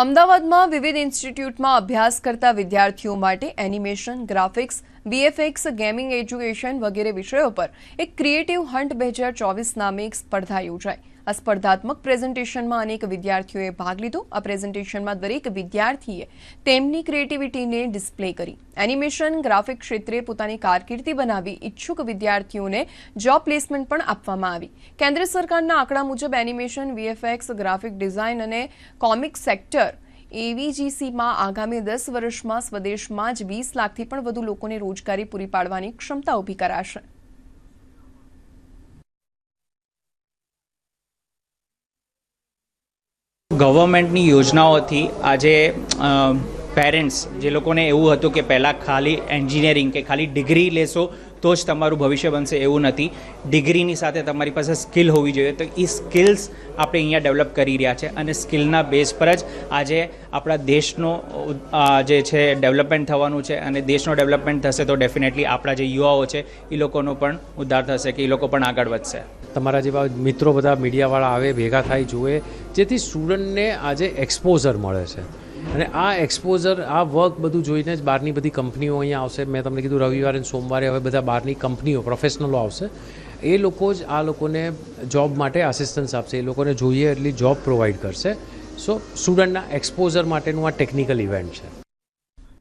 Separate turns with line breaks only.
અમદાવાદમાં વિવિધ ઇન્સ્ટિટ્યૂટમાં અભ્યાસ કરતા વિદ્યાર્થીઓ માટે animation, graphics, VFX, gaming education વગેરે વિષયો પર એક ક્રિએટિવ હન્ટ 2024 નામે એક સ્પર્ધા યોજાઈ. આ સ્પર્ધાત્મક પ્રેઝન્ટેશનમાં અનેક વિદ્યાર્થીઓએ ભાગ લીધો. આ પ્રેઝન્ટેશનમાં દરેક વિદ્યાર્થીએ તેમની ક્રિએટિવિટીને ડિસ્પ્લે કરી. એનિમેશન, ગ્રાફિક ક્ષેત્રે પોતાની કારકિર્દી બનાવી ઇચ્છુક વિદ્યાર્થીઓને જોબ પ્લેસમેન્ટ પણ આપવામાં આવી. કેન્દ્ર સરકારના આંકડા મુજબ એનિમેશન, વીએફએક્સ, ગ્રાફિક ડિઝાઇન અને કોમિક સેક્ટર એવીજીસીમાં આગામી 10 વર્ષમાં સ્વદેશમાં જ 20 લાખથી પણ વધુ લોકોને રોજગારી પૂરી પાડવાની ક્ષમતા ઊભી કરાશે.
ગવર્મેન્ટની યોજનાઓથી આજે પેરેન્ટ્સ જે લોકોને એવું હતું કે પહેલાં ખાલી એન્જિનિયરિંગ કે ખાલી ડિગ્રી લેશો તો જ તમારું ભવિષ્ય બનશે, એવું નથી. ડિગ્રીની સાથે તમારી પાસે સ્કિલ હોવી જોઈએ. તો એ સ્કિલ્સ આપણે અહીંયા ડેવલપ કરી રહ્યા છે અને સ્કિલના બેઝ પર જ આજે આપણા દેશનો જે છે ડેવલપમેન્ટ થવાનું છે. અને દેશનો ડેવલપમેન્ટ થશે તો ડેફિનેટલી આપણા જે યુવાઓ છે એ લોકોનો પણ ઉદ્ધાર થશે, કે એ લોકો પણ આગળ વધશે.
તમારા જેવા મિત્રો બધા મીડિયાવાળા આવે, ભેગા થાય, જુએ, જેથી સ્ટુડન્ટને આજે એક્સપોઝર મળે છે. અને આ એક્સપોઝર, આ વર્ક બધું જોઈને જ બહારની બધી કંપનીઓ અહીંયા આવશે. મેં તમને કીધું રવિવારે અને સોમવારે હવે બધા બહારની કંપનીઓ, પ્રોફેશનલો આવશે. એ લોકો જ આ લોકોને જોબ માટે આસિસ્ટન્સ આપશે. એ લોકોને જોઈએ એટલી જોબ પ્રોવાઈડ કરશે. સો સ્ટુડન્ટના એક્સપોઝર માટેનું આ ટેકનિકલ ઇવેન્ટ છે.